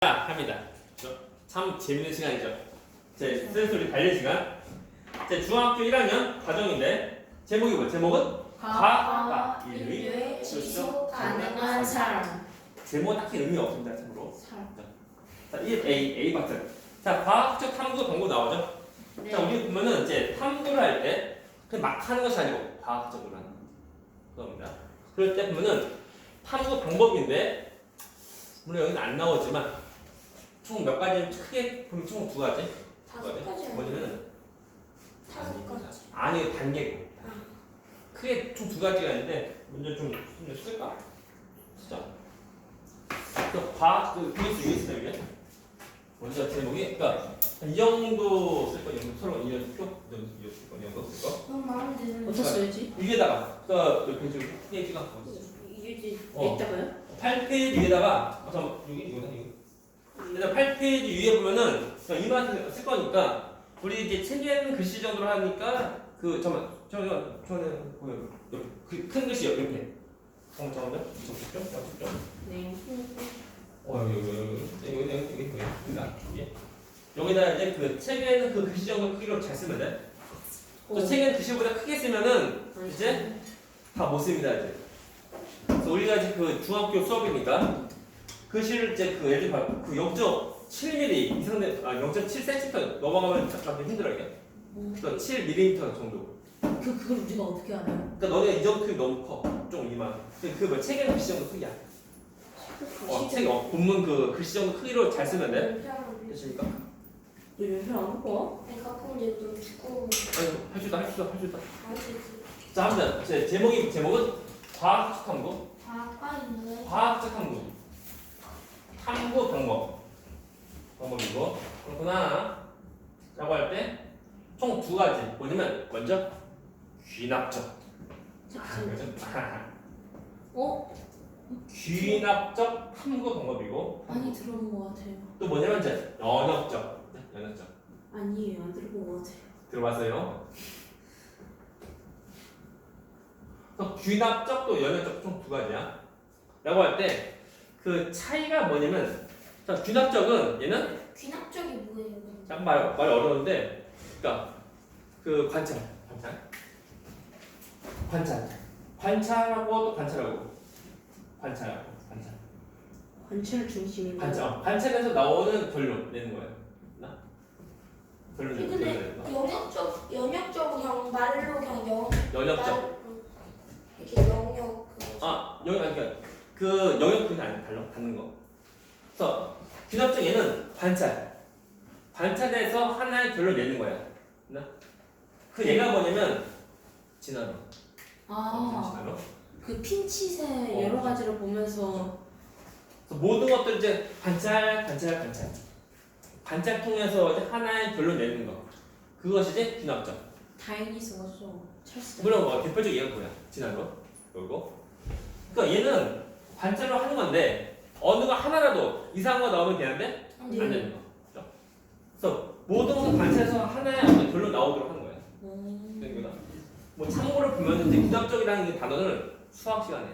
합니다. 참 재밌는 시간이죠. 제 쓴소리 달릴 시간. 제 중학교 1학년 과정인데 제목이 뭐야? 제목은 과학과 인류의 지속 가능한 삶. 제목 딱히 의미 없습니다. 참고로. 자, 1A 박스. 자, 과학적 탐구 방법 나오죠. 네. 자, 우리 보면은 이제 탐구를 할 때 그냥 막 하는 것이 아니고 과학적으로 하는 겁니다. 그럴 때 보면은 탐구 방법인데 물론 여기는 안 나오지만 총 몇 가지 크게 보면 총 두 가지. 다섯 가지 뭐냐면은 다섯 가지. 아니 단계고. 크게 총 두 가지가 있는데 먼저 좀 쓸까? 진짜. 그 과학 그 VS US다 이게. 먼저 제목이 그러니까 이 정도 쓸 거, 서로 이 정도 쓸 거. 너무 마음에 드는. 어디다 써야지? 위에다가 그 페이지 페이지가 유지 어. 있다가요? 8페이지 위에다가 잠깐 여기 이거다 이거. 일단 8페이지 위에 보면은 이만큼 쓸 거니까 우리 이제 챙기는 글씨 정도로 하니까 그 저는 보여 큰 글씨 옆에 잠깐만요. 좀. 네. 여기다 이제 그 책에는 그 글씨 정도 크기로 잘 쓰면 돼. 또 책에는 글씨보다 크게 쓰면은 이제 다 못 씁니다 이제. 그래서 우리가 이제 그 중학교 수업이니까 글씨를 이제 그 예를 들어 그 0.7mm 이상 된 0.7cm 넘어가면 잠깐 힘들어 이게. 그러니까 7mm 정도. 그걸 우리가 어떻게 알아요? 그러니까 너네 이 정도 크기 너무 커. 좀 이만. 그 책에는 글씨 정도 크기야. 책 본문 그 글씨 정도 크기로 잘 쓰면 돼. 됐습니까? 너 연필 안 갖고 와? 내가 갖고 이제 좀 두꺼워. 아니 할 수 있다. 알겠지. 자, 한번 제 제목은 과학적 탐구. 과학과 인류의 과학적 탐구. 탐구 방법이고 그렇구나. 라고 할 때 총 두 가지. 뭐냐면 먼저 귀납적. 어? 귀납적 탐구 방법이고 많이 들어본 것 같아요. 또 뭐냐면 이제 연역적. 아니에요, 안 들어본 것 같아요. 들어봤어요? 귀납적 또 연역적 총 두 가지야. 라고 할 때 그 차이가 뭐냐면 자, 귀납적은 얘는 귀납적이 뭐예요? 근데? 딱 말 어려운데 그러니까 그 관찰하고 또 관찰하고 관찰 중심인 거. 관찰에서 나오는 결론 내는 거예요. 결론 내는 근데 연역적 그냥 말로 그냥 연역적. 이렇게 영역 그러니까 그 영역 그게 아니야. 닿는 거. 그래서 귀납적 얘는 관찰에서 하나의 결론 내는 거야. 그 얘가 뭐냐면 진화론. 진화론. 그 핀칫의 여러 가지를 보면서 그래서 모든 것들 이제 관찰 통해서 이제 하나의 결론 내는 거. 그것이 이제 귀납적. 다행히 있어가지고 찰스. 물론 대표적 예가 뭐야? 진화론. 그리고 그러니까 얘는 관찰로 하는 건데 어느 거 하나라도 이상한 거 나오면 되는데 안 되는 거. 그렇죠? 그래서 모든 것을 관찰해서 하나의 어떤 결론 나오도록 하는 거야. 그러니까 뭐 참고로 보면 이제 귀납적이라는 단어는 수학 시간에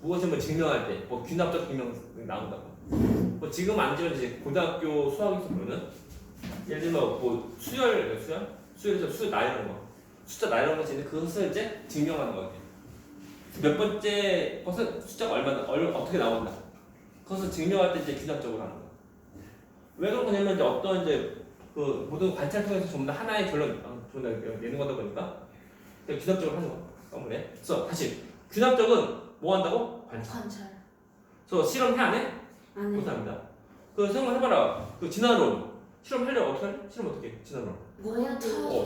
무엇을 뭐 증명할 때 뭐 귀납적 증명 나온다고. 뭐 지금 안 지면 이제 고등학교 수학에서 보면은 예를 들면 뭐 수열에서 수 나열하는 거, 숫자 나열하는 것이 있는데 그것을 이제 증명하는 거예요. 몇 번째 것은 숫자가 어떻게 나온다. 그것을 증명할 때 이제 귀납적으로 하는 거야. 왜 그런 거냐면 이제 어떤 이제 그 모든 관찰 통해서 전부 다 하나의 결론 내는 거다 보니까 귀납적으로 하는 거야. 때문에. 그래서 다시 귀납적은 뭐 한다고? 관찰. 그래서 실험 해 안 해? 안 해. 못합니다. 그 생각을 해봐라. 그 진화론 실험하려고 어떻게 하냐? 실험 어떻게 해? 진화론.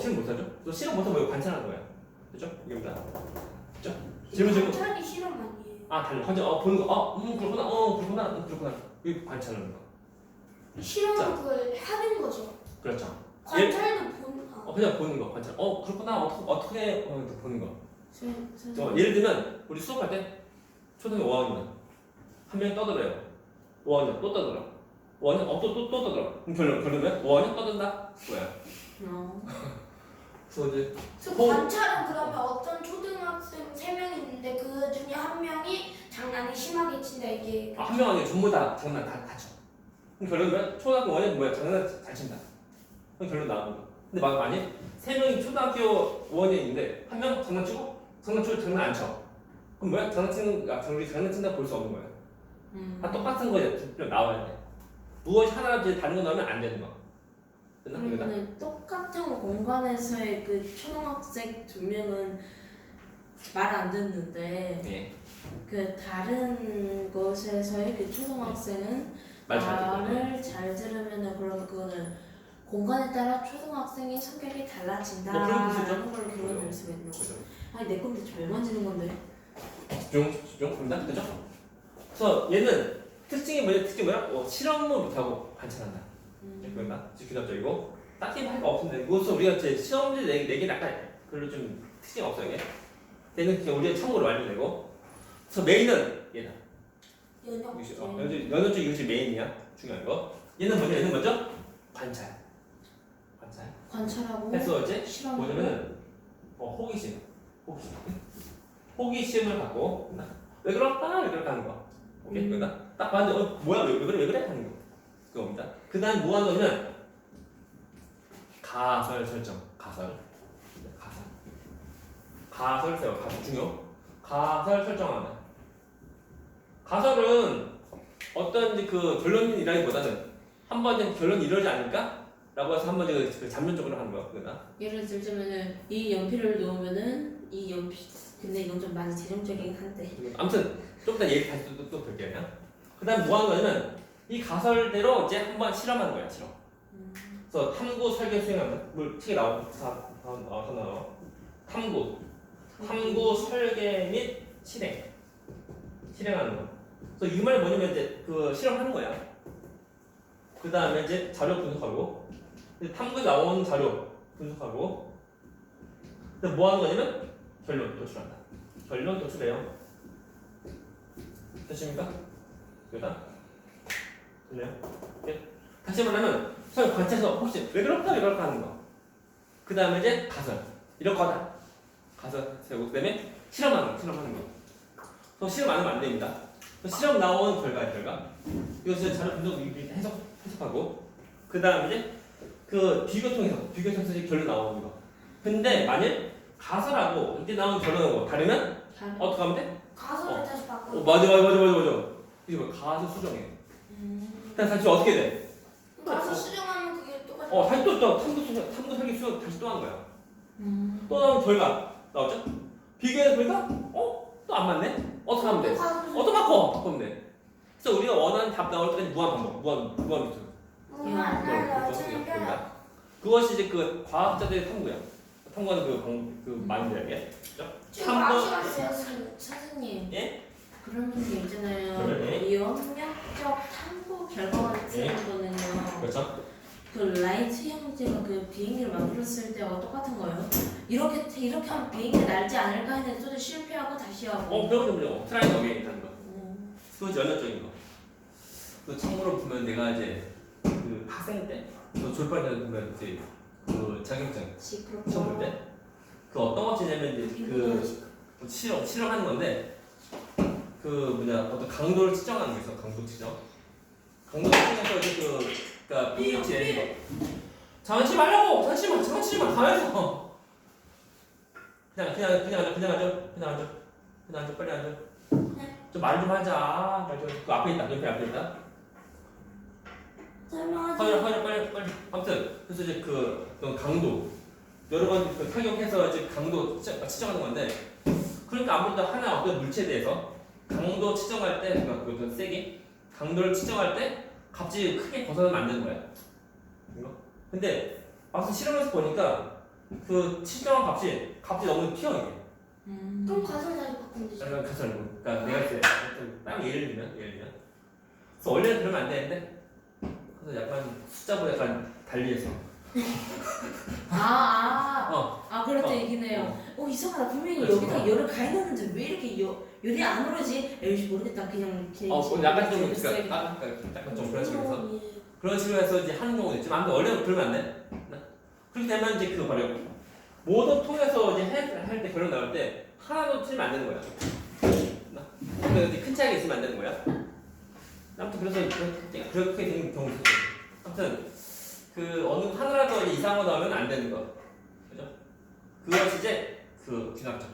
실험 못하죠? 그래서 실험 못하면 왜 관찰하는 거야? 그죠? 이겁니다. 그죠? 질문. 관찰이 실험 아니에요. 달라. 관찰 보는 거. 그렇구나. 이거 관찰하는 거. 실험은 그걸 하는 거죠. 그렇죠. 관찰도 보는 그냥 보는 거. 관찰. 그렇구나. 어떻게 보는 거. 선생님. 예를 들면 우리 수업할 때 초등학교 5학년 한 명이 떠들어요. 5학년 또 떠들어. 5학년 또 떠들어. 그럼 결론은 5학년 떠든다. 뭐야? 그래서 이제 관찰은 그러면 어떤 초등학생 3명 있는데 그 중에 한 명이 장난이 심하게 친다 이게. 한 명 아니고 전부 다 장난 다 쳐. 그럼 결론은 뭐야? 초등학교 원은 뭐야? 장난 잘 친다. 그럼 결론 나오는 거. 근데 만약 세 명이 초등학교 5학년인데 한 명 장난치고 장난 안 쳐. 그럼 뭐야? 우리 장난친다고 볼 수 없는 거야. 다 똑같은 거에 나와야 돼. 무엇이 하나 다른 거 나오면 안 되는 거. 됐나? 그러면은 똑같은 공간에서의 그 초등학생 두 명은 말 안 듣는데 네. 그 다른 곳에서의 그 초등학생은 말을 잘 들으면은 그러면 그거는 공간에 따라 초등학생의 성격이 달라진다라는 걸 그려낼 수가 있는 거죠. 아니 내 건데 잘 만지는 건데. 집중 본다, 그죠? 그래서 얘는 특징이 뭐야? 실험을 못하고 관찰한다. 그러니까 기술적이고 딱히 할 거 없는데 이것은 우리가 제 시험지 내기 약간 별로 좀 특징이 없어요. 이게. 얘는 그냥 우리가 참고로 완료되고. 그래서 메인은 얘다. 연역적 이것이 메인이야. 중요한 거. 얘는 뭐죠? 얘는 먼저 관찰. 관찰하고 해서 이제 실험하고 뭐냐면은 호기심을 갖고 왜 그럴까 하는 거. 오케이? 그러니까 딱 봤는데 뭐야 왜 그래 하는 거. 그겁니다. 그다음 뭐 하는 거냐면 가설 설정. 가설 세워. 가설 중요. 가설 설정하는. 가설은 어떤 이제 그 결론이라기보다는 한번 결론이 이러지 않을까? 라고 해서 한번 그 잠론적으로 하는 거야. 그거다. 예를 들자면은 이 연필을 놓으면은 이 연필 근데 이건 좀 많이 재정적이긴 한데 아무튼 좀 이따 얘기 다시 또 볼게요. 그다음 뭐 하는 거냐면 이 가설대로 이제 한번 실험하는 거야. 실험. 그래서 탐구 설계 수행하는 물 책에 나와. 탐구 설계 및 실행하는 거. 그래서 이 말이 뭐냐면 이제 그 실험하는 거야. 그 다음에 이제 자료 분석하고, 탐구에 나온 자료 분석하고, 그다음 뭐 하는 거냐면 결론 도출한다. 결론 도출해요. 됐습니까? 그다 됐네요. 오케이. 다시 말하면 서로 관찰해서 혹시 왜 그럴까 하는 거. 그 다음에 이제 가설 이럴 거다. 가설 세우고 그다음에 실험하는 거. 또 실험 안 하면 안 됩니다. 실험 나온 결과 이것을 자료 분석 해석하고 그 다음에 이제 그 비교 통해서 결론 나오는 거. 근데 만일 가설하고 이때 나온 결론하고 다르면 어떻게 하면 돼? 가설을 다시 바꿔. 맞아. 이거 가설 수정해. 다시 어떻게 돼? 가설 수정하면 그게 똑같아. 다시 또 탐구 설계 수정 다시 또 한 거야. 또 나온 결과 나오죠? 비교해서 보니까 또 안 맞네. 어떻게 하면 돼? 또 바꾸면 돼. 그래서 우리가 원하는 답 나올 때까지 무한 반복, 무한 루트. 그것이 이제 그 과학자들의 탐구야. 탐구하는 그 마인드야. 지금 탐구. 선생님 예? 그런 게 있잖아요. 네. 영역적 탐구 결과가 쓰는 거는요. 그렇죠. 그 라이트 형제가 그 비행기를 만들었을 때와 똑같은 거예요. 이렇게 하면 비행기 날지 않을까 했는데 또 실패하고 다시 하고. 그런 트라이 어게인 하는 거. 그것이 연역적인 거. 그 참고로 보면 내가 이제 그 학생 때, 졸업할 때 보면 이제 그 자격증 시험 볼 때, 그 어떤 것이냐면 이제 그 실험하는 건데, 어떤 강도를 측정하는 게 있어. 강도 측정. 강도 측정해서 이제 그러니까 pH 내는 거. 장난치지 말라고. 장난치지 마. 가면서. 그냥 앉아. 빨리 앉아. 좀 말 좀 하자. 그 앞에 있다. 옆에 앞에 있다. 설명하지. 빨리. 아무튼 그래서 이제 그 강도 여러 번 그 타격해서 이제 강도 측정하는 건데, 그러니까 아무래도 하나 어떤 물체에 대해서 강도 측정할 때, 그러니까 그것도 세게 강도를 측정할 때 값이 크게 벗어나면 안 되는 거야. 근데 막상 실험해서 보니까 그 측정한 값이 너무 튀어 이게. 그럼 가설 다시 바꾸면 되지. 그러니까 내가 이제 딱 예를 들면 그래서 원래는 그러면 안 되는데 그래서 약간 숫자보다 약간 달리해서 그렇다 얘기네요. 이상하다. 분명히 그렇지. 여기다 열을 가해놨는데 왜 이렇게 열이 안 오르지? 에이 모르겠다. 그냥 약간 좀 약간 좀 그런 식으로 해서 이제 하는 경우도 있지만 아무튼 원래는 그러면 안 돼. 그렇게 되면 이제 그거 버려. 모두 통해서 이제 할 때 결론 나올 때 하나도 틀리면 안 되는 거야. 근데 큰 차이가 있으면 안 되는 거야. 아무튼 그래서 그렇게 되는 경우도 있어요. 아무튼 그 어느 하나라도 이상으로 나오면 안 되는 거, 그죠? 그것이 이제 그 귀납점.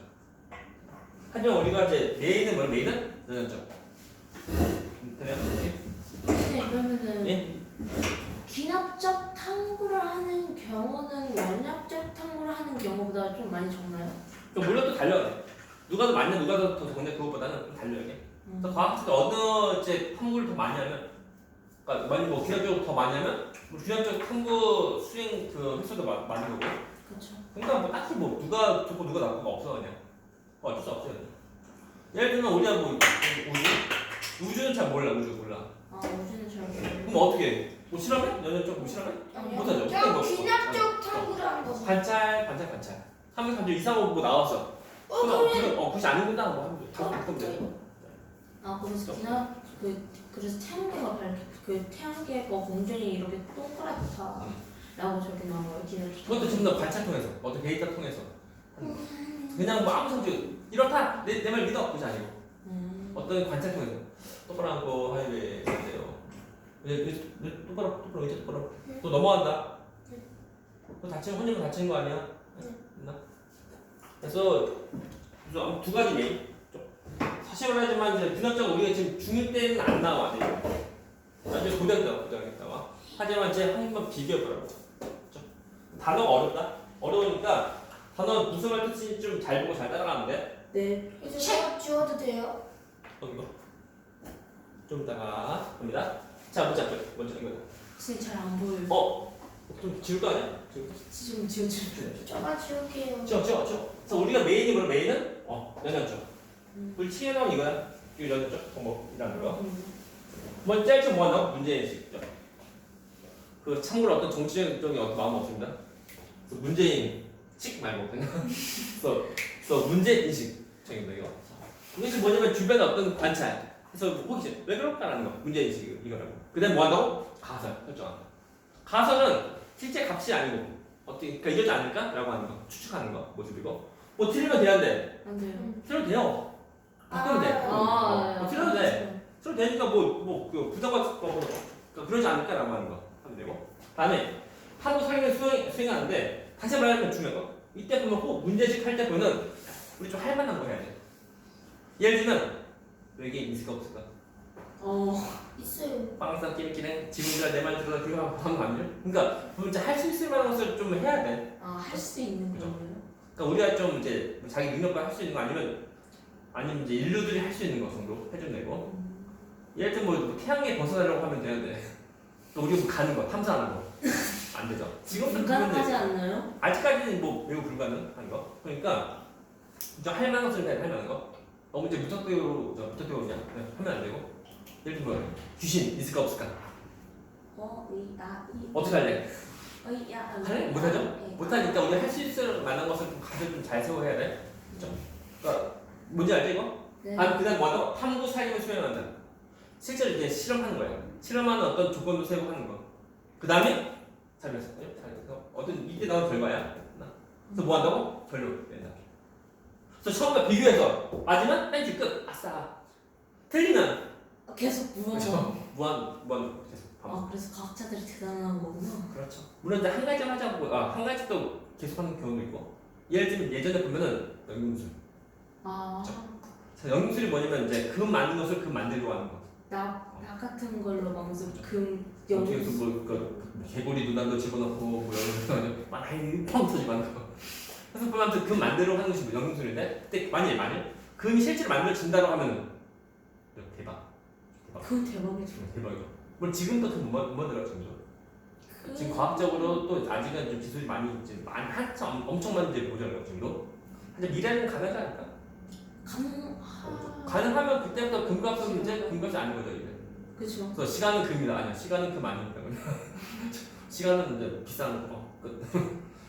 하지만 우리가 이제 메인은 뭐 메인은 연연점. 그래요? 근데 그러면은 예? 귀납적 탐구를 하는 경우는 원납적 탐구를 하는 경우보다 좀 많이 적나요? 그 물론 또 달려요. 누가 더 많냐, 누가 더 적냐 그것보다는 좀 달려요. 이게. 그래서 과학자가 어느 이제 탐구를 더 많이 하면, 그러니까 만약 뭐 귀납적으로 더 많이 하면 뭐 귀납적 탐구 수행 그 횟수도 많이 거고. 그렇죠. 그러니까 뭐 딱히 뭐 누가 좋고 누가 나쁘고 없어 그냥. 어쩔 수 없어요. 예를 들면 우리가 뭐 우주는 잘 몰라, 우주 몰라. 아 우주는 잘 모르겠어요. 그럼 어떻게 해? 뭐 실험해? 연연적 뭐 실험해? 못하죠. 그냥 귀납적 탐구를 하는 거죠. 관찰. 3분 이상 뭐 나왔어. 그럼 그것이 아니구나 뭐 하면 돼. 바꾸면 돼. 아 그래서 귀납 그래서 태양계가 그 태양계가 공전이 이렇게 동그랗다라고 저렇게 나온 거예요. 귀납적. 그것도 전부 다 관찰 통해서, 어떤 데이터 통해서. 그냥 뭐 아무 상태 이렇다 내 말 믿어 그지 아니고 어떤 관찰 통해서 똑바로 거 하이웨이 돼요. 똑바로 이제 똑바로 또 넘어간다. 또 다치면 혼자만 다치는 거 아니야? 있나? 그래서 아무 두 가지 메인. 사실 말하지만 이제 분학적 우리가 지금 중1 때는 안 나와. 나중에 고등학교 나와. 하지만 이제 한번 비교해보라고. 단어가 어렵다. 어려우니까 단어 무슨 말 뜻인지 좀 잘 보고 잘 따라가면 돼. 네. 이제 제가 지워도 돼요? 이거 좀 이따가 봅니다. 자, 먼저 이거. 진짜 잘 안 보여요. 좀 지울 거 아니야? 지금 지금 제가 지울게요. 지워. 그래서 우리가 메인이 뭐야? 메인은 연연점. 우리 튀어나온 이거야. 이거 연연점. 이라는 거. 먼저 짧게 뭐 한다고? 문제인식이죠. 그 참고로 어떤 정치적인 어떤 마음 없습니다. 그래서 문제인식 말고 그냥 그래서 문제인식적인 거 이거. 이것이 뭐냐면 주변의 어떤 관찰. 그래서 호기심. 왜 그럴까라는 거. 문제인식 이거라고. 그다음 뭐 한다고? 가설 설정한다. 가설은 실제 값이 아니고 어떻게 그러니까 이러지 않을까라고 하는 거. 추측하는 거 모습이고. 뭐 틀리면 돼야돼. 안 돼요. 틀려도 돼요. 바꾸면 돼. 틀려도 돼. 틀려도 되니까 그 부담받고 그러니까 그러지 않을까라고 하는 거 하면 되고. 다음에 하루 상행을 수행하는데 다시 말하면 중요한 거. 이때 보면 꼭 문제식 할 때 보면 우리 좀 할 만한 거 해야 돼. 예를 들면 여기 있을까 없을까? 있어요. 빵상 끼리끼리 지금이라 내 말 들어서 그거 하는 거 아니에요? 그러니까 진짜 할 수 있을 만한 것을 좀 해야 돼. 할 수 있는 그죠? 거예요? 그러니까 우리가 좀 이제 자기 능력과 할 수 있는 거 아니면 이제 인류들이 할 수 있는 거 정도 해주면 되고. 예를 들면 뭐 태양에 벗어나려고 하면 되는데 또 우리 가는 거 탐사하는 거 안 되죠. 지금도 불가능하지 않나요? 아직까지는 뭐 매우 불가능한 거. 그러니까 좀 할 만한 것을 해야 할 만한 거. 너무 이제 무턱대고 그냥 하면 안 되고. 예를 들면 뭐 귀신 있을까 없을까? 어떻게 할래? 할래? 못하죠? 못하니까 우리 할 수 있을 만한 것을 좀 가져 좀 잘 세워야 돼. 그렇죠? 그러니까 뭔지 알지 이거? 네. 그다음 뭐하고 탐구 사용을 수행한다. 실제로 이제 실험하는 거예요. 실험하는 어떤 조건도 세고 하는 거. 그 다음에 잘했어. 어떤 이때 나온 결과야. 그래서 뭐 한다고? 별로 낸다. 그래서 처음에 비교해서 맞으면 땡큐 끝. 아싸. 틀리면 계속 무한. 그렇죠. 무한 계속 반복. 그래서 과학자들이 대단한 거구나. 그렇죠. 물론 이제 한 가지만 하자고 한 가지 또 계속하는 경우도 있고. 예를 들면 예전에 보면은 연금술. 자, 연금술이 뭐냐면 이제 금 만든 것을 금 만들려고 하는 거. 나 같은 걸로 막무서 금 어떻게 해서 개구리 눈안도 집어넣고 뭐 연금술 많이 펑 터지고 하는 거. 그래서 보면 아무튼 금 만들려고 하는 것이 연금술인데 그때 만일 금이 실제로 만들어진다고 하면은 대박. 그건 대박이죠. 대박이죠. 물론 지금도 못 만들어 지금도. 지금 과학적으로 또 아직은 좀 기술이 많이 한참 엄청 많은 지 모자라요 지금도. 근데 미래는 가능하지 않을까? 가능하면 그때부터 금값은 이제 금값이 아닌 거죠 이제. 그렇죠. 그래서 시간은 금이다 아니야. 시간은 금 아닙니다. 시간은 이제 비싼 거.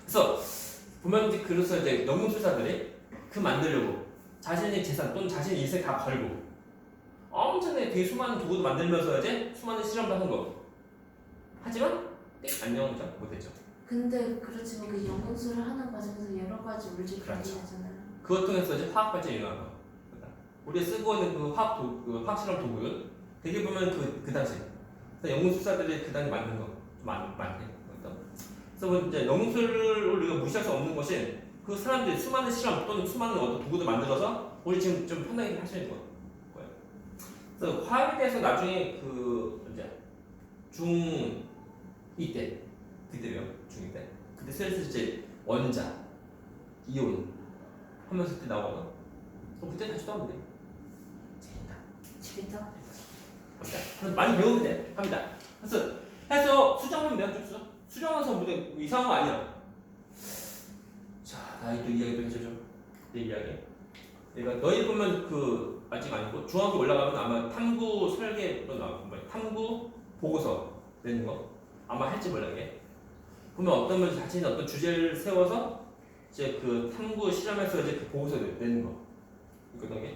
그래서 보면 이제 그래서 이제 연금술사들이 금 만들려고 자신의 재산 또는 자신의 인생 다 걸고 엄청나게 되게 수많은 도구도 만들면서 이제 수많은 실험도 하는 거. 하지만 안녕하죠 못했죠. 근데 그렇지만 그 연금술을 하는 과정에서 여러 가지 물질이 발견되잖아요. 그것 통해서 이제 화학 발전이 일어나는 거. 우리가 쓰고 있는 그 화학 실험 도구는 되게 보면 그 당시 연금술사들이 그 당시 만든 거 많네. 그래서 이제 연금술을 우리가 무시할 수 없는 것이 그 사람들이 수많은 실험 또는 수많은 어떤 도구들 만들어서 우리 지금 좀 편하게 할 수 있는 거예요. 그래서 화학에 대해서 나중에 그 이제 중2 때 그때요 중2 때 그때 슬슬 이제 원자, 이온 하면서 그때 나오거든. 그럼 그때 다시 또 하면 돼. 재밌다. 그래서 많이 배우면 돼. 합니다. 그래서 해서 수정하면 돼요. 쭉 수정해서 뭐 이상한 거 아니야. 자, 나이 또 이야기 또 해주죠. 내 이야기. 그러니까 너희 보면 그 아직 아니고 중학교 올라가면 아마 탐구 설계로 나올 거예요. 탐구 보고서 내는 거 아마 할지 몰라 이게. 보면 어떤 분 자신이 어떤 주제를 세워서 이제 그 탐구 실험에서 이제 그 보고서 내는 거 이거든요.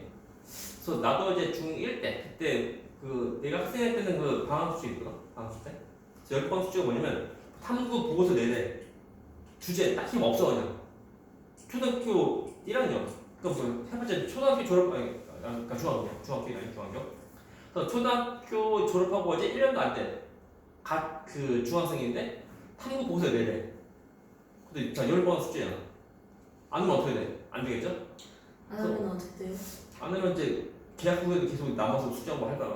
그래서 나도 이제 중1 때 그때 그 내가 학생할 때는 그 방학 숙제 있거든. 방학 숙제. 그래서 10번 숙제가 뭐냐면 탐구 보고서 내내 주제 딱히 없어 그냥. 초등학교 1학년. 그러니까 무슨 해봤자 초등학교 졸업 아니 그러니까 중학교 아니 중학교. 그래서 초등학교 졸업하고 이제 1년도 안 돼. 각 그 중학생인데 탐구 보고서 내래. 근데 자 10번 숙제야. 안 하면 어떻게 돼? 안 되겠죠? 안 하면 어떻게 돼요? 안 하면 이제 계약 후에도 계속 남아서 숙제하고 할 거야.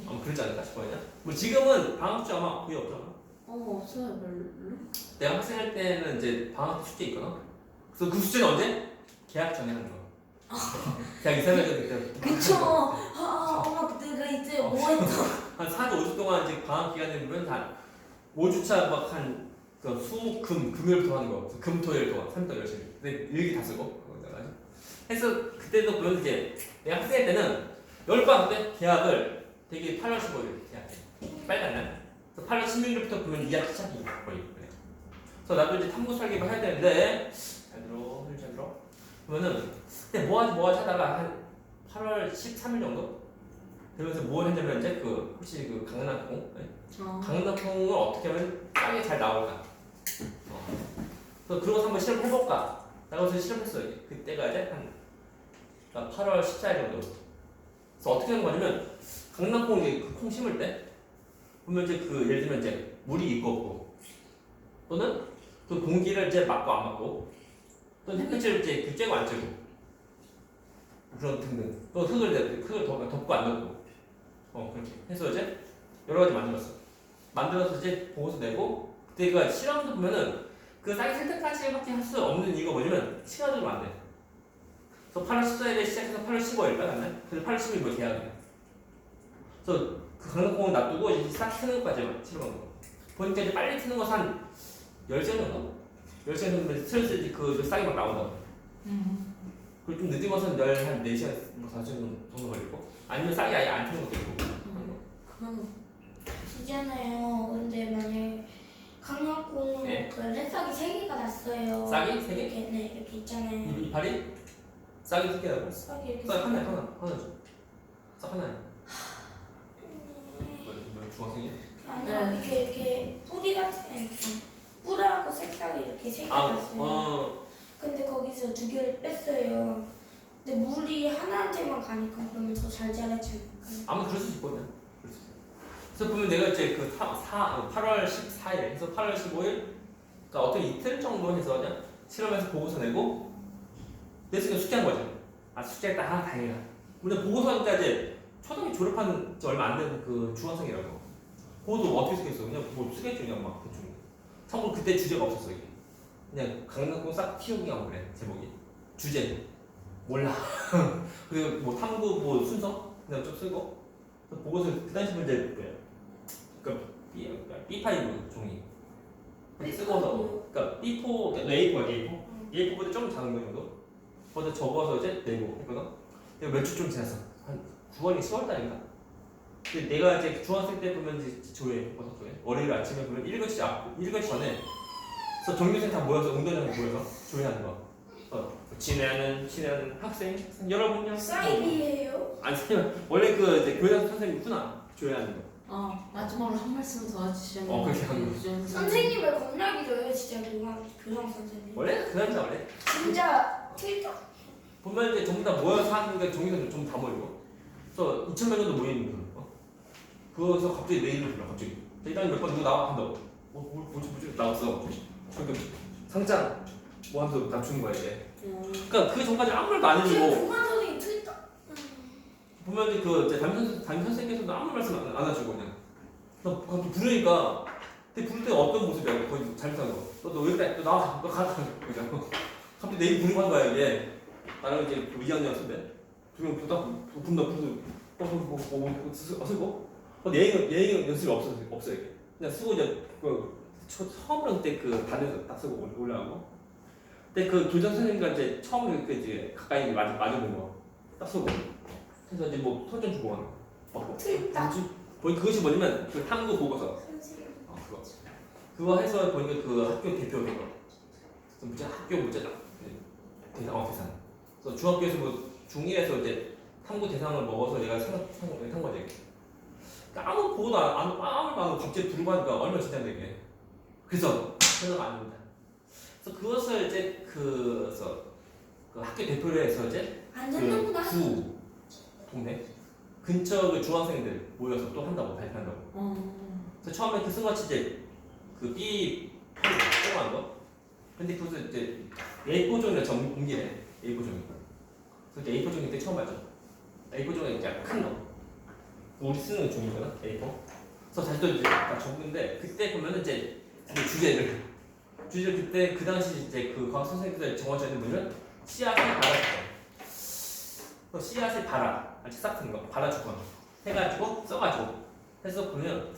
아마 그러지 않을까 싶어요. 뭐 지금은 방학 숙제 아마 거의 없잖아. 없어요 별로. 내가 학생할 때는 이제 방학 숙제 있거든. 그래서 그 숙제는 언제? 계약 전에 하는 거. 계약 이사회전 그때. 그쵸. 엄마 그때가 이제 뭐 했다. 한 4주 5주 동안 이제 방학 기간에 보면 한 5주차 막한 그 수, 금요일부터 하는 거. 그래서 금, 토일 동안 3일 동안 열심히. 근데 일기 다 쓰고. 그래서 그때도 보면 이제 내가 학생할 때는 10번 그때 계약을 되게 8월 15일 계약해. 빨간 날. 그래서 8월 16일부터 보면 2학기 시작이 거의 그래. 그래서 나도 이제 탐구 설계를 해야 되는데 잘 들어. 그러면은 그때 뭐 하지 하다가 한 8월 13일 정도 되면서 뭘 했냐면 이제 그 혹시 그 강낭콩 강낭콩을 어떻게 하면 싸게 잘 나올까? 그래서 그러고서 한번 실험 해볼까? 라고 해서 실험했어요. 그때가 이제 한 그러니까 8월 14일 정도. 그래서 어떻게 하는 거냐면 강낭콩 이제 그 콩 심을 때 보면 이제 그 예를 들면 이제 물이 있고 없고 또는 그 공기를 이제 맞고 안 맞고 또는 햇빛을 이제 그 쬐고 안 쬐고 그런 등등 또 흙을 덮고 안 덮고 그렇게 해서 이제 여러 가지 만들어서 이제 보고서 내고 그때가 실험도 보면은 그 쌀이 셀 때까지밖에 할 수 없는 이유가 뭐냐면 시간이 안 돼. 그래서 8월 14일에 시작해서 8월 15일까지 갔네. 그래서 8월 10일 뭐 계약이야. 그래서 그 강낭콩을 놔두고 이제 싹 트는 것까지만 실험한 거. 보니까 이제 빨리 트는 것은 한 10시간 정도? 10시간 정도면 슬슬 이제 그 싹이 막 나온다. 그리고 좀 늦은 것은 한 4시간, 뭐 4시간 정도 걸리고 아니면 싹이 아예 안 트는 것도 있고. 그건 있잖아요. 근데 만약에 강낭콩 네. 그 랩싹이 3개가 났어요. 싹이 3개? 이렇게 네 이렇게 있잖아요. 이파리? 싹이 3개라고? 싹이 이렇게 싹 하나죠. 싹 하나야. 뭐 중학생이야? 아니요 이렇게 뿌리 같은 뿌리하고 색깔이 이렇게 3개 났어요. 근데 거기서 2개를 뺐어요. 근데 물이 하나한테만 가니까 그러면 더 잘 자라지 않을까요? 아마 그럴 수 있거든. 그래서 보면 내가 이제 그 8월 14일 해서 8월 15일 그러니까 어떻게 이틀 정도 해서 그냥 실험해서 보고서 내고 내서 숙제한 거죠. 숙제했다. 다행이다. 근데 보고서니까 이제 초등학교 졸업한 지 얼마 안 된 그 중학생이라고. 그것도 어떻게 쓰겠어? 그냥 뭐 쓰겠죠. 그냥 막 대충. 참고로 그때 주제가 없었어 이게. 그냥 강낭콩 싹 틔우기가 그래 제목이. 주제 몰라. 그리고 뭐 탐구 뭐 순서 그냥 좀 쓰고 보고서 그 당시 문제 뭐야? 그러니까 B5 종이 쓰고서 그러니까 B4 그러니까 A4 A4보다 좀 작은 거 정도 거기다 적어서 이제 내고 했거든. 내가 몇 주 좀 지났어. 한 9월이 10월 달인가. 근데 내가 이제 중학생 때 보면 이제 조회 월요일 아침에 보면 1교시 전에 그래서 동료생 다 모여서 운동장에 모여서 조회하는 거. 친애하는 학생 여러분요. 사이비예요. 아니 원래 그 이제 교장 선생님 있구나 조회하는 거. 마지막으로 한 말씀 더 해주시면. 그렇게 하는 거. 선생님을 겁나게 줘요 진짜 교장 선생님. 원래 그 남자 원래 진짜 틀려. 보면 이제 전부 다 모여서 하는 게 종이들 전부 다 모이고. 그래서 2,000명 정도 모이는 거. 그거서 갑자기 내 이름을 불러 갑자기. 일단 몇 번 누구 나와 한다고. 뭐지 나왔어. 그러니까 상장 뭐 하면서 낮추는 거야 이제. 그러니까 그 전까지 아무 말도 안 지금 해주고 교관 선생님 트위터. 보면 이제 그 이제 담임 선생님께서도 아무 말씀 안 하시고 그냥. 나 갑자기 부르니까 근데 부를 때 어떤 모습이야? 거의 잘못한 거. 너 왜 그래? 너 나와. 너 가. 그냥 갑자기 내 이름 부르고 한 거야 이게. 나랑 이제 2학년 선배. 두명 보다 분다 쓰고. 예행 연습이 없어 이게. 그냥 쓰고 이제 처음으로 그때 그 단에서 딱 쓰고 올라가고. 근데 그 교장 선생님과 이제 처음으로 그 이제 가까이 맞아본 거 딱 쓰고. 그래서 이제 뭐 설전 주고 하는 거. 트위터. 그것이 뭐냐면 그 탐구 보고서. 선생님. 그거 해서 보니까 그 학교 대표 그거. 문제 학교 문제다. 대상 대상. 그래서 중학교에서 뭐 중1에서 이제 탐구 대상을 먹어서 내가 탄 거지. 그러니까 아무 보고도 아무 말도 안 하고 갑자기 부르고 하니까 얼마나 긴장되게. 그래서 생각 안 합니다. 그래서 그것을 이제 그 학교 대표를 해서 이제 안 듣는구나. 구 동네 근처 그 중학생들 모여서 또 한다고 발표한다고. 그래서 처음에 그 승같이 이제 그 B 뽑아한 거. 근데 그것을 이제 A4 종이라 공개해. A4 종이. 그래서 이제 A4 종이 때 처음 봤죠. A4 종이 이제 큰 거. 우리 쓰는 종이잖아. A4. 그래서 다시 또 이제 다 적는데 그때 보면은 이제 그 주제를 그때 그 당시 이제 그 과학 선생님들 정하셔야 되는 씨앗을 발라주고. 씨앗을 발라. 싹 트는 거. 발라주고 해가지고 써가지고 해서 보면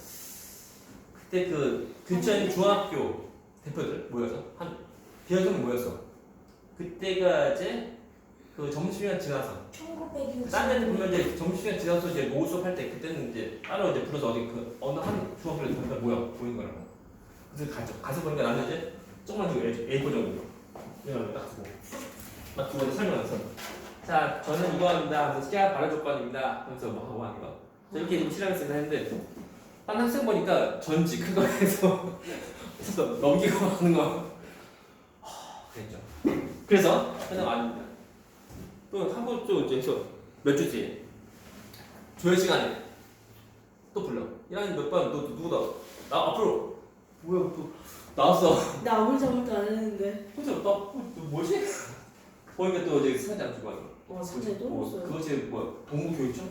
그때 그 근처에 있는 중학교 대표들 모여서 한 대여섯 명 모였어. 그때가 이제 그 점심시간 지나서 1960. 딴 데는 보면 이제 점심시간 지나서 이제 노후 수업할 때 그때는 이제 따로 이제 불러서 어디 그 어느 한 중학교를 보니까 모이는 거라고. 그래서 가서 보니까 나는 이제 조금만 A4 정도 이런 딱 두고 딱 두고 이제 설명해서 자 저는 이거 합니다. 하면서 씨앗 발효 조건입니다. 하면서 뭐 하고 하는 거. 이렇게 실험했습니다 했는데 한 학생 보니까 전지 큰 거 해서 넘기고 하는 거. 그랬죠. 그래서 생각 아닙니다. 또 한 번 또 이제 해서 몇 주 뒤에 조회 시간에 또 불러. 1학년 몇 반 너 누구다? 나 앞으로 뭐야 또 나왔어. 나 아무 잘못도 안 했는데. 혼자 너 뭐지? 보니까 또 이제 상지 안 주고 하는. 상대 또 없어요. 그것이 뭐 동부교육청?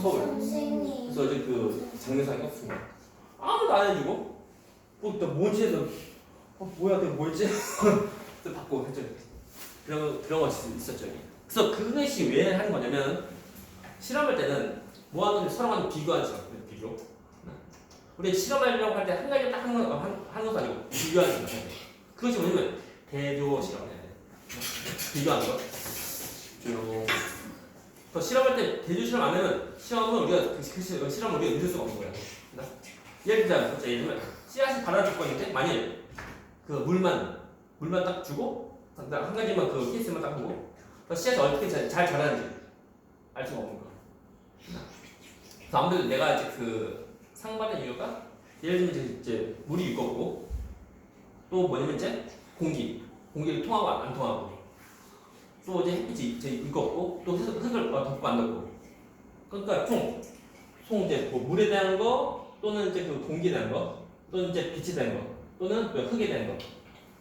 서울. 선생님. 그래서 이제 그 장례상이 없어. 아무도 안 해주고 뭐또 뭔지에서 뭐야 그게 뭐였지? 또 받고 했죠. 그런 거 있었죠. 그래서 그것이 왜 하는 거냐면 실험할 때는 뭐 하는 서로 간에 비교하는 시간. 비교. 우리 실험하려고 할 때 한 가지 딱 하는 것도 아니고 비교하는 거예요. 그것이 뭐냐면 대조 실험. 비교하는 거. 또 실험할 때 대조 실험 안 하면 시험은 우리가 그 실험을 우리가 이룰 수가 없는 거야. 예를 들면 씨앗이 발라줄 거인데 만약에 그 물만 딱 주고 한 가지만 그 케이스만 딱 보고 씨앗이 어떻게 잘 자라는지 알 수가 없는 거야. 그래서 아무래도 내가 이제 그 상 받은 이유가 예를 들면 이제 물이 익었고 또 뭐냐면 이제 공기를 통하고 안 통하고 또 이제 햇빛이 이제 익었고 또 흙을 덮고 안 덮고 그러니까 총 이제 뭐 물에 대한 거 또는 이제 그 공기에 대한 거 또는 이제 빛에 대한 거 또는 흙에 대한 거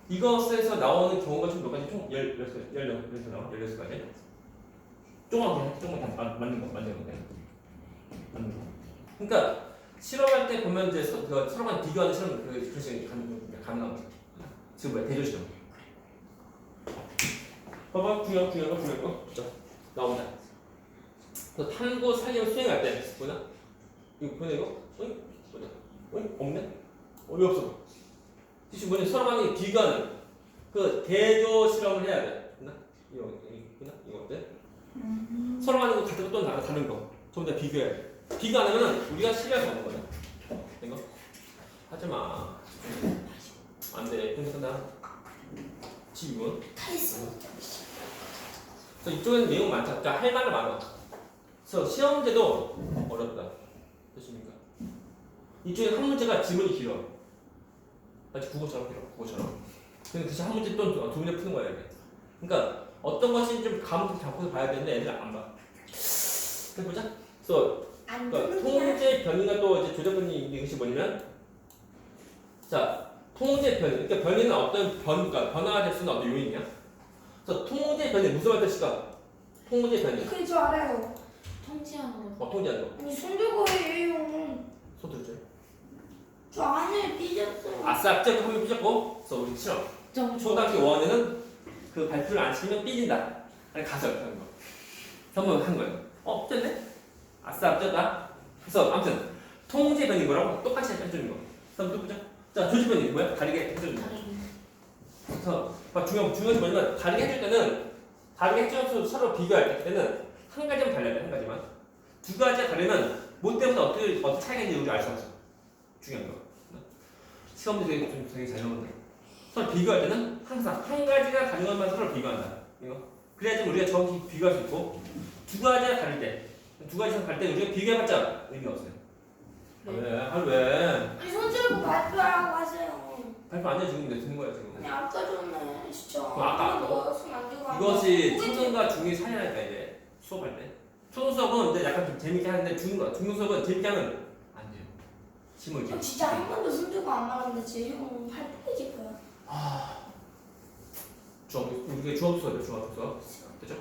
이것에서 나오는 경우가 총 몇 가지? 총 16가지 나와? 16가지? 조금만 맞는 거. 그러니까 실험할 때 보면 이제 서로만 비교하는 실험 그것이 가능한 거죠. 지금 뭐야? 대조 실험. 봐봐, 구형 자, 나옵니다. 그 탐구 살림 수행할 때 뭐냐? 이거 보내 이거? 뭐냐? 없네? 왜 없어? 지금 뭐냐? 서로만 비교하는 그 대조 실험을 해야 돼. 이거 어때? 서로 하는 거 같은 거 또 다른 거 전부 다 비교해야 돼. 비교 안 하면 우리가 신뢰할 수 없는 거야. 이거 하지 마. 안 돼. 괜찮다. 지금. 그래서 이쪽에는 내용 많다. 그러니까 할 말은 많아. 그래서 시험제도 어렵다. 됐습니까? 이쪽에 한 문제가 지문이 길어. 마치 국어처럼 길어. 국어처럼. 근데 그 한 문제 또 두 문제 푸는 거야. 이게. 그러니까 어떤 것이 좀 감을 잡고서 봐야 되는데 애들 안 봐. 해보자. 그래서 안 그러니까 되는 게 통제 변이가 또 이제 조작 변이 이것이 뭐냐면 자 통제 변이 그러니까 변이는 어떤 그러니까 변화가 될 수 있는 어떤 요인이야. 그래서 통제 변이 무슨 말 뜻일까? 통제 변이 그게 저 알아요. 통제하는 거. 통제하는 거. 아니 손들고예요. 소들죠. 저 안에 삐졌어요. 아싸 앞쪽 한번 삐졌고 그래서 우리 실험 초등학교 5학년은 그 발표를 안 시키면 삐진다. 아니 가서 하는 거. 선물한 거예요. 삐졌네? 아싸 앞쪽다. 그래서 아무튼 통제 변이 뭐라고? 똑같이 해주는 거. 한번 또 보자. 자 조직 변이 뭐야? 다르게 해주는 거. 다르게. 그래서 중요한 것이 뭐냐면 다르게 해줄 때는 다르게 해줘서 서로 비교할 때는 한 가지만 달라야 돼. 한 가지만. 두 가지가 다르면 뭐 때문에 어떻게 차이가 있는지 우리 알 수 없어. 중요한 거. 시험도 되게 잘 나오는데 서로 비교할 때는 항상 한 가지가 다른 것만 서로 비교한다. 이거 그래야지 우리가 정확히 비교할 수 있고 두 가지가 다를 때, 두 가지 이상 다를 때 우리가 비교해봤자 의미가 없어요. 왜? 아니 손들고 발표하라고 하세요. 발표 안 해주는데 듣는 거야 지금. 아니 아까 전에 진짜 아까 넣어서 만들고 이것이 초등과 중2 사이라니까 이제 수업할 때. 초등 수업은 근데 약간 좀 재밌게 하는데 중등 수업은 재밌게 하면 안 돼요. 심을 진짜 한 번도 손들고 안 말았는데 지금 형 발표해질 거야. 우리가 중학 수업이야 중학 수업. 그죠?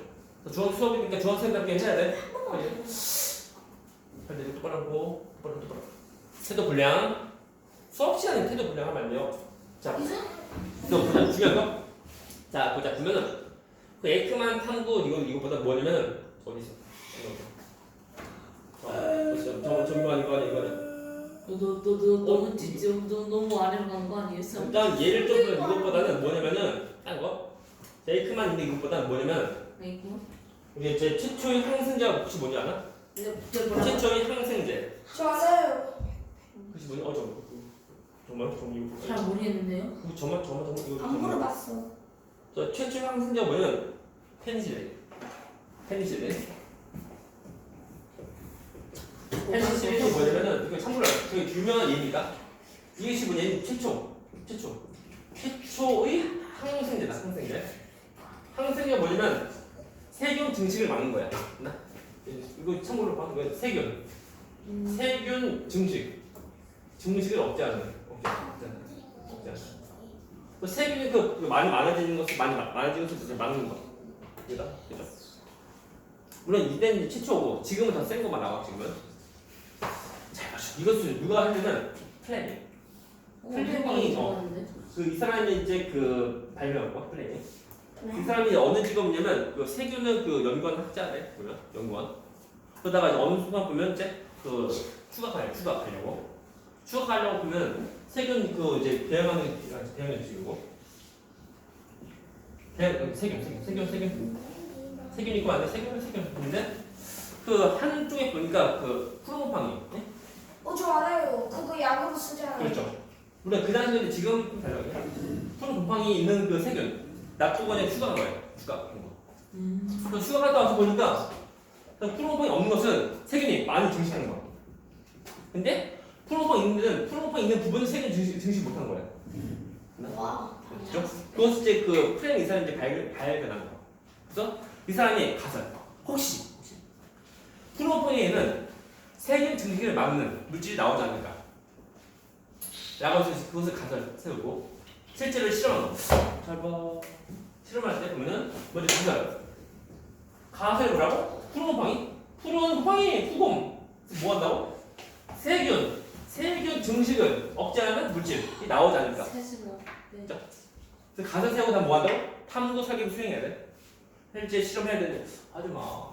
중학 수업이니까 중학생답게 해야 돼. 한 번만 안 해요. 근데 똑바로 하고 똑바로. 태도 불량. 수업 시간에 태도 불량 하면 안 돼요. 자, 또 보자 중요한 거. 자 보자 보면은 그 에이크만 탐구 이거보다 뭐냐면은 어디 있어? 이거는. 너 너무 아래로 간 거 아니었어? 일단 얘를 좀 이것보다는 뭐냐면은 딴 거. 에이크만 있는 이것보다는 뭐냐면 아이고. 우리 제 최초의 항생제가 혹시 뭔지 아나? 최초의 항생제. 저 알아요. 그것이 뭐냐? 정말 이거. 잘 모르겠는데요. 정말 이거. 안 물어봤어. 저 최초의 항생제가 뭐냐면 페니실린. 페니실린이 뭐냐면은 이거 참고로 되게 유명한 예입니다. 이것이 뭐냐면 최초의 항생제다. 항생제가 뭐냐면 세균 증식을 막는 거야. 이거 참고로 봐도 왜 세균 증식을 억제하는 거야. 그 세균이 많이 많아지는 것을 막는 거. 그죠? 물론 이때는 최초고 지금은 더 센 것만 나와 지금은. 잘 봐줘. 이것을 누가 하냐면 플래닝. 플래닝이 이 사람이 이제 발명한 거 플래닝. 이 사람이 어느 직업이냐면 세균은 연구원 학자래. 뭐야? 연구원. 그러다가 이제 어느 순간 보면 이제 추가하려고 보면 세균 이제 배양하는 식이고 세균 있고 안에 세균인데 한쪽에 보니까 프로모팡이 저 알아요. 그거 약으로 쓰잖아요. 그렇죠. 물론 그 당시에 지금 좀 달라요. 프로모팡이 있는 세균 납두건에 추가한 거예요. 그 추가하다 와서 보니까 프로모팡이 없는 것은 세균이 많이 증식하는 거야. 근데 프로모팡 있는 부분은 세균 증식 못한 거야. 와. 그렇죠? 그것을 이제 프레임 이 사람이 이제 발견한 거. 그래서 이 사람이 가서 혹시 프로모팡에는 세균 증식을 막는 물질이 나오지 않을까? 라고 해서 그것을 가설 세우고 실제로 실험한 거. 잘 봐. 실험할 때 보면은 먼저 가설이 뭐라고? 프로모팡이 후공 뭐 한다고? 세균 증식을 억제하는 물질이 나오지 않을까? 세수로. 네. 그래서 가설 세우고 다 뭐 한다고? 탐구 설계를 수행해야 돼. 실제 실험해야 되는데 하지 마.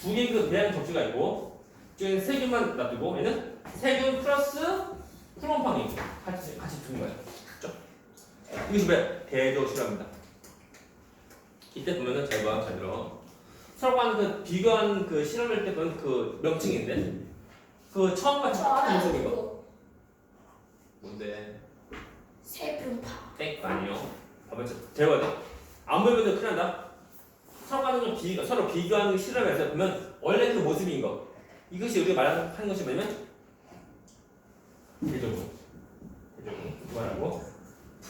두 개의 배양 접시가 있고 저기는 세균만 놔두고 얘는 세균 플러스 프로모팡이 같이 두는 거야. 그렇죠? 이것이 뭐야? 대조 실험입니다. 이때 보면은 잘 들어. 서로 하는 비교한 실험할 때 보는 명칭인데 처음 같이 저 알아요. 무슨 이거 그거. 뭔데? 세균파. 땡 아니요. 봐봐 대화돼. 안 보이면 큰일 난다. 서로 하는 서로 비교하는 실험에서 보면 원래 그 모습인 거. 이것이 우리가 말하는 것이 뭐냐면 대조군 말하고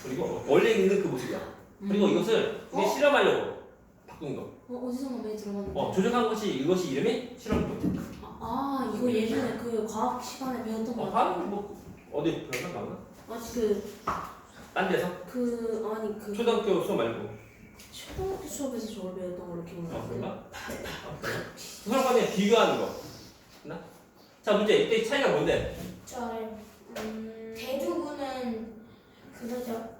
그리고 원래 있는 그 모습이야. 그리고 이것을 우리 실험하려고 바꾼 거. 어디서 많이 들어봤는데? 조작한 것이 이것이 이름이 실험군. 아 이거 예전에 그 과학 시간에 배웠던 거 같아. 과학 뭐 어디 배웠나 봐나? 아니 딴 데서? 아니 그 초등학교 수업 말고. 초등학교 수업에서 저걸 배웠던 걸로 아 기억나는데. 그런가? 서로 간에 비교하는 거. 나? 자 문제 이때 차이가 뭔데? 저 알아요. 대두구는 그거죠.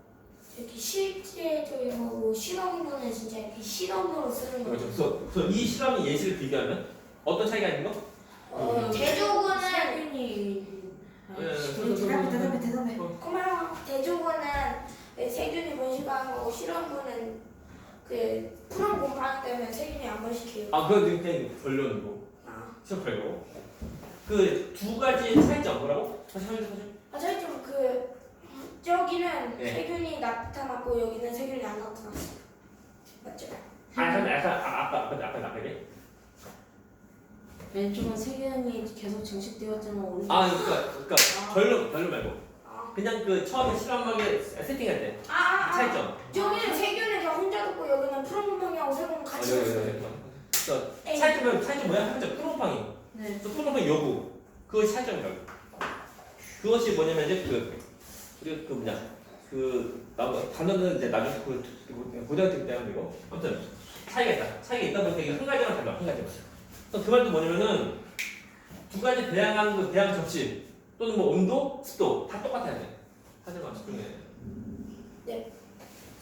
이렇게 실제적이고 실험구는 진짜 이렇게 실험으로 쓰는 거죠. 그렇죠. 그래서 이 실험이 예시를 비교하면 어떤 차이가 있는 거? 대두구는 세균이 대답해. 고마워. 대두구는 세균이 번식하는 거고 실험구는 그 푸른 곰팡이 때문에 세균이 안 번식해요. 아 그건 그냥 결론이고 시험 결과. 그 두 가지 차이점 뭐라고? 다시. 저희 좀그 저기는 네. 세균이 나타났고 여기는 세균이 안 나타났어요. 맞죠? 약간 아까 왼쪽은 세균이 계속 증식되었지만 오른쪽 그러니까 결론 말고 그냥 그 처음에 실험하게 세팅할 때 차이점. 저기는 세균이 다 혼자 듣고 여기는 푸른 곰팡이하고 세균 같이 있어요. 차이점 뭐야? 한점 푸른팡이. 네. 또 푸른팡이 여부. 그것이 차이점이라고. 그것이 뭐냐면 이제 단어는 이제 나중에 고등학교 때 하는 거고. 아무튼 차이가 있다 보니까 이게 한 가지만 달라. 한 가지만. 그 말도 뭐냐면은 두 가지 배양하는 그 배양 접시 또는 뭐 온도, 습도 다 똑같아야 돼. 하지만 집중해. 네.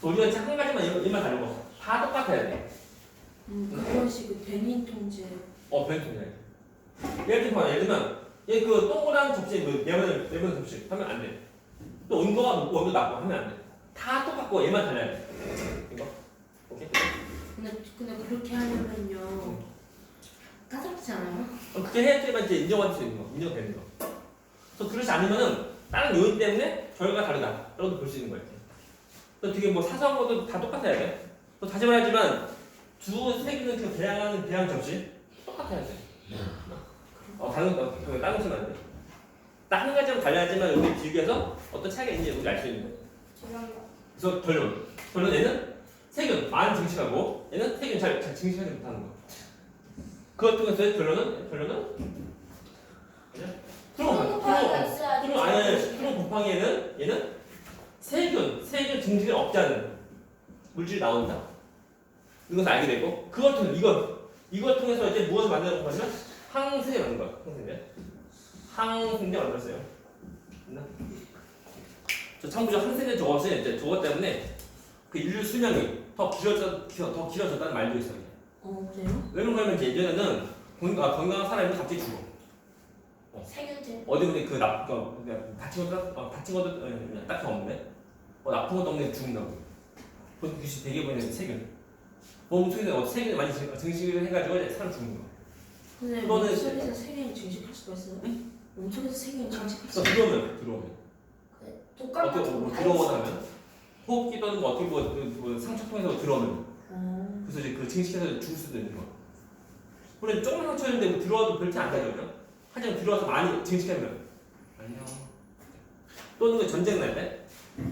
우리가 한 가지만 일만 다르고 다 똑같아야 돼. 그것이 그 변인 통제. 변통이야. 예를 들면 얘 그 동그란 접시 네모난 접시 하면 안 돼. 또 온도가 높고 온도 낮고 하면 안 돼. 다 똑같고 얘만 달라야 돼. 이거. 오케이. 근데 그렇게 하려면요 까다롭지 않아요? 그렇게 해야지만 이제 인정받을 수 있는 거, 인정되는 거. 그래서 그렇지 않으면은 다른 요인 때문에 결과가 다르다. 라고도 볼 수 있는 거예요. 또 되게 뭐 사소한 것도 다 똑같아야 돼. 또 다시 말하지만 두 세균은 그 배양하는 배양 접시 똑같아야 돼. 다른 쓰면 안 돼. 딱 한 가지만 달라야지만 여기 비교해서 어떤 차이가 있는지 우리 알 수 있는 거예요. 죄송합니다. 그래서 결론 얘는 세균 많이 증식하고 얘는 세균 잘 증식하지 못하는 거. 그것 통해서의 결론은 푸른곰팡이가 있어야지. 푸른 곰팡이에는 얘는 세균 증식을 억제하는 물질이 나온다. 이것을 알게 되고 그걸 통해서 이제 무엇을 만드는 거냐면 항생제 만든 거야. 항생제 만들었어요. 저 참고로 항생제 저것 때문에 그 인류 수명이 더 길어졌다는 말도 있어요. 그래요? 왜냐면 그러면 이제 예전에는 건강한 사람이 갑자기 죽어. 세균들. 어디 근데 다친 것도 딱히 없는데 나쁜 것도 없는데 죽는다고. 보통 귀신 대개보면 세균. 몸속에서 세균이 많이 증식을 해가지고 사람 죽는 거. 근데 이거는 몸속에서 세균이 증식할 수가 있어요? 응? 몸속에서 세균이 증식할 수가 들어오면 독감 어떻게 같은 거 들어오면 호흡기 또는 뭐 어떻게 뭐 상처 통해서 들어오면 그래서 이제 그 증식해서 죽을 수도 있는 거. 물론 조금만 상처였는데 뭐 들어와도 별티 안 나죠. 하지만 들어와서 많이 증식하면 안녕. 또는 그 전쟁 날 때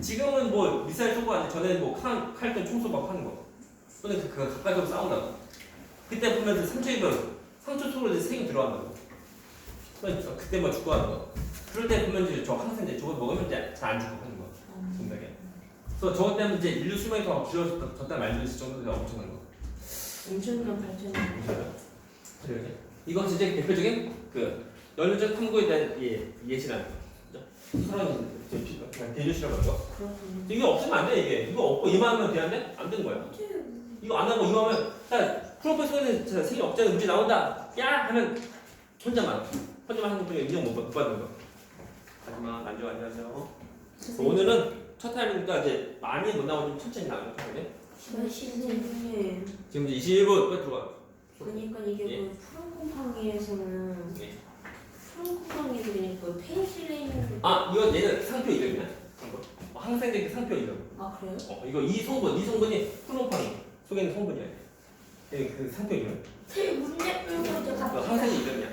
지금은 뭐 미사일 쏘고 하는데 전에는 뭐 칼든 총쏘 막 하는 거. 또는 그 가까이서 싸운다고. 그때 보면 상처 입으면 상처 속으로 이제 세균 들어간다고. 그때 뭐 죽고 하는 거. 그럴 때 보면 이제 저 항생제 저거 먹으면 이제 잘 안 죽고 하는 거. 생각에. 그래서 저것 때문에 이제 인류 수명이 더 길어졌다는 말도 있을 정도로 엄청난 거. 엄청난 발전이. 이건 이제 대표적인 그 연료적 탐구에 대한 예시라는 거죠. 서론 대조시라고 하죠. 그렇군요. 이게 없으면 안 돼 이게. 이거 없고 이만 하면 되는데 안 되는 거야. 이거 안 하고 이거 하면 프로포 속에는 세균 억제하는 물질 나온다. 야 하면 혼자만 하는 것 중에 인정 못 받는 거. 하지만 안녕하세요. 오늘은 첫 타임이니까 이제 많이 못 나오면 천천히 나오는 거거든요. 선생님. 지금 이제 21분 빨리 들어가. 그러니까 이게 예. 그 푸른 곰팡이에서는 예. 푸른 곰팡이들이 그 페니실린. 이거 얘는 상표 이름이야. 항생제 상표 이름. 그래요? 이거 이 성분이 푸른팡이 속에 있는 성분이야. 그 상표 이름. 제 문제 풀고 이제 그 갑니다. 항생제 이름이야.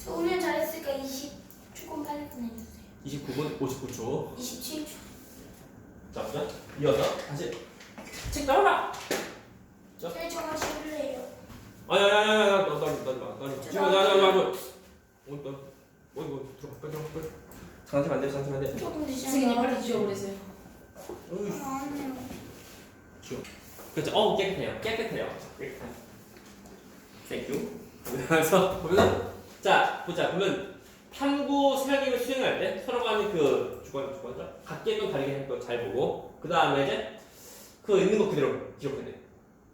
오늘 잘했으니까 20 조금 빨리 보내주세요. 29분 59초. 27초. 자, 이어서 다시 책 나와라. 저는 정말 싫어해요. 아야야야야, 너 지금 나 이거 들어가 빨리 들어가. 장난치면 안 돼, 장난치면 안 돼. 조금 승인이 빨리 지워버리세요. 아니요. 그렇죠. 깨끗해요. 깨끗해요. 깨끗한. 땡큐. 그래서 보면 자 보자. 그러면 탐구 수학을 수행할 때 서로 간의 그 주관점 같게끔 다르게 할 거 잘 보고 그 다음에 이제 그 있는 거 그대로 기록해야 돼.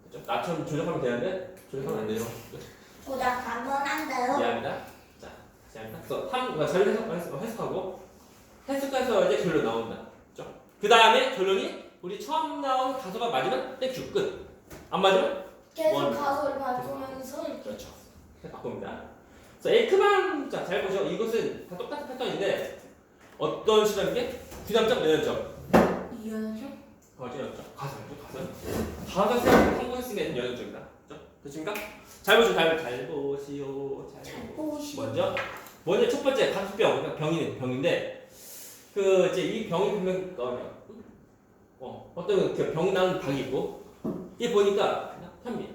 그렇죠? 나처럼 조작하면 되는데 조작하면 안 돼요. 조작하면 안 돼요. 미안합니다. 자, 미안합니다. 그래서 자료 해석하고 해석해서 이제 결론 나온다. 그렇죠? 그 다음에 결론이 우리 처음 나온 가소가 맞으면 땡큐 끝. 안 맞으면 계속 원. 가설을 바꾸면서 그렇죠. 바꿉니다. 자, A크만 잘 보죠. 이것은 다 똑같은 패턴인데 어떤 시점이게? 9점점, 8점. 이해하죠? 연점. 가설 생각 성공했으면 연점이다. 그렇죠? 됐습니까? 잘 보시오. 잘 보시오. 먼저 첫 번째 각수병. 그러니까 병인데 그 이제 이 병이 보면 어떤 그 병 나는 닭이 있고 얘 보니까 현미.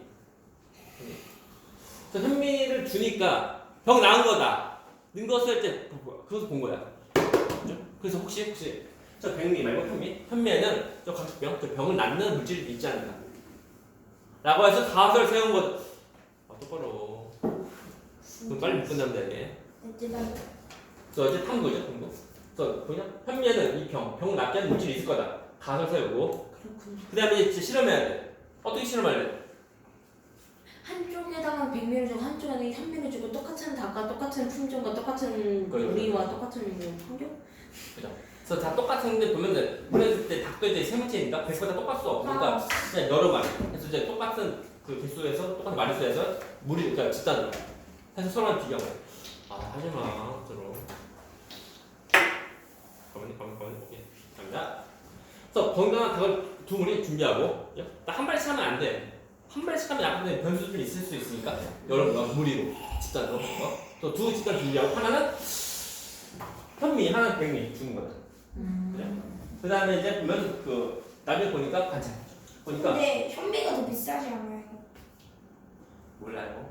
그래서 현미를 주니까 병 나은 거다. 는 것을 이제 그것을 본 거야. 그렇죠? 그래서 혹시 저 백미 말고 현미에는 저 각수병, 저 병을 낳는 물질이 있지 않는다. 라고 해서 가설을 세운 것. 똑바로. 그럼 빨리 못 끝납니다 이게. 그래서 이제 탐구죠, 탐구. 그래서 보이냐? 현미에는 이 병 낳게 하는 물질이 있을 거다. 가설 세우고. 그렇군요. 그 다음에 이제 실험해야 돼. 어떻게 실험해야 돼? 한쪽에다가 백미를 주고 한쪽에는 현미를 주고 똑같은 닭과 똑같은 품종과 똑같은 그래요. 우리와 똑같은 뭐 환경? 그래서 다 똑같은데 보면은 그랬을 때 닭도 이제 세 번째니까 개수가 다 똑같을 수 없으니까 그냥 여러 마리. 그래서 이제 똑같은 그 개수에서 똑같은 마리수에서 물이 그러니까 집단으로 해서 서로랑 비교하는 거야. 하지마 저로. 가만히 오케이. 갑니다. 그래서 건강한 닭을 두 무리 준비하고 딱 한 마리씩 하면 안 돼. 한 마리씩 하면 약간의 변수들이 있을 수 있으니까 여러 무리로 집단으로 또 두 집단 준비하고 하나는 현미, 하나는 백미 주는 거다. 그 다음에 이제 보면 그 나중에 보니까 관찰. 보니까 근데 현미가 더 비싸지 않아요? 몰라요.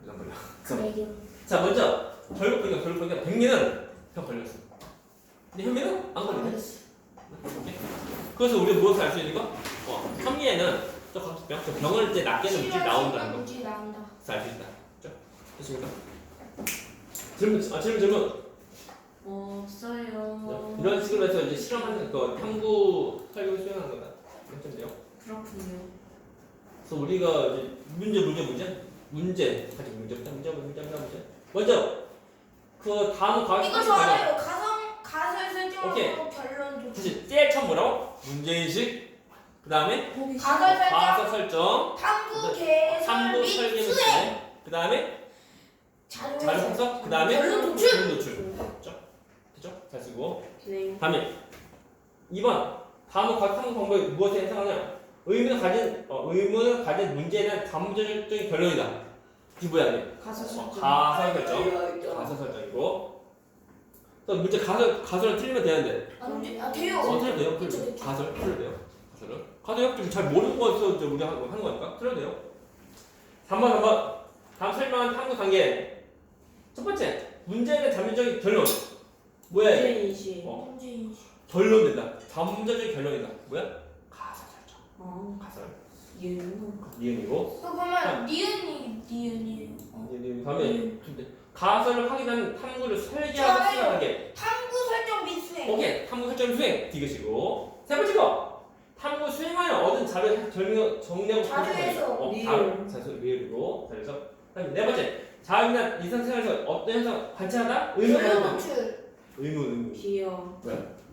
이건 몰라. 그래요. 자 먼저 결국 보니까 백미는 병 걸렸어. 근데 현미는 안 걸리네. 그래서 우리가 무엇을 알 수 있는가? 현미에는 저 각수병, 저 병을 이제 낫게 하는 물질이 나온다는 거. 물질이 나온다. 알 수 있다. 그렇죠? 됐습니까? 질문. 없어요. 이런 식으로 해서 이제 실험하는 거 탐구 설계를 수행하는 거다. 이렇게 돼요. 그렇군요. 그래서 우리가 이제 문제 먼저 그 다음 과학 이거 저 알아요. 가설 설정하고 오케이. 결론 좀. 다시 제일 처음 뭐라고? 문제인식. 그 다음에 가설 설정. 과학 설정. 탐구 계획 탐구 및 설계 및 수행. 수행. 그 다음에 자료 자료 분석. 그 다음에 결론 도출. 됐죠? 잘 쓰고. 네. 다음에 2번 다음은 과학 탐구 방법이 무엇에 해당하냐? 의문을 가진 문제에 대한 잠재적인 결론이다. 이게 뭐야? 이게? 가설 설정. 가설 설정이고 또 문제 가설을 틀리면 되는데 돼요. 틀려도 돼요. 그쵸. 가설 틀려도 돼요. 가설은 좀 잘 모르는 거에서 우리가 하는 거니까 틀려도 돼요. 3번 다음 설명한 탐구 단계 첫 번째 문제에 대한 잠재적인 결론 뭐야? 이게? 문제인식. 결론 된다. 잠재적인 결론이다. 뭐야? 가설 설정. 가설. 니은이고. 그러면 니은이에요. 다음에 가설을 확인하는 탐구를 설계하고 저요. 수행하는 게 탐구 설정 및 수행. 오케이 탐구 설정 수행 이것이고 세 번째 거 탐구 수행하여 얻은 자료 정리하고 자료에서 리을이고 자료에서 그다음에 네 번째 자유나 일상생활에서 어떤 현상 관찰하다 결론 의문 도출. 기억.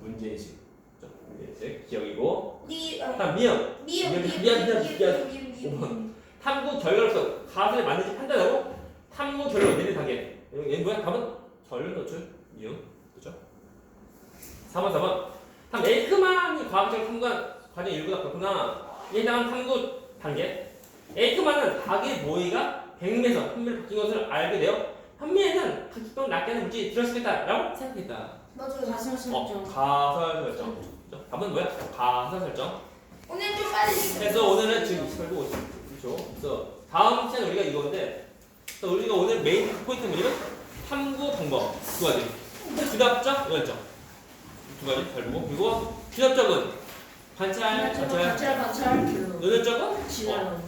문제인식 문제인식 기억이고 니 다음 미음 탐구 결과로서 가설에 맞는지 판단하고 탐구 결론 내리는 단계. 얘는 뭐야? 답은 결론 노출 이응. 그죠? 4번. 다음 에이크만이 과학적 탐구 과정 일부다 그렇구나. 이에 해당한 탐구 단계. 에이크만은 닭의 모이가 백미에서 현미를 바뀐 것을 알게 되어 현미에는 각기병을 낫게 하는 물질이 들어있을 거다라고 생각했다. 맞아요. 가설 설정. 가설 설정. 그죠? 답은 뭐야? 가설 설정. 오늘 좀 빨리. 그래서 오늘은 지금 28분 50초. 그래서 다음 시간 우리가 이건데 그래서 우리가 오늘 메인 포인트 뭐냐면 탐구 방법 두 가지. 귀납적, 요연적 두 가지 잘 보고 그리고 귀납적은 관찰, 관찰, 요연적은 진화론.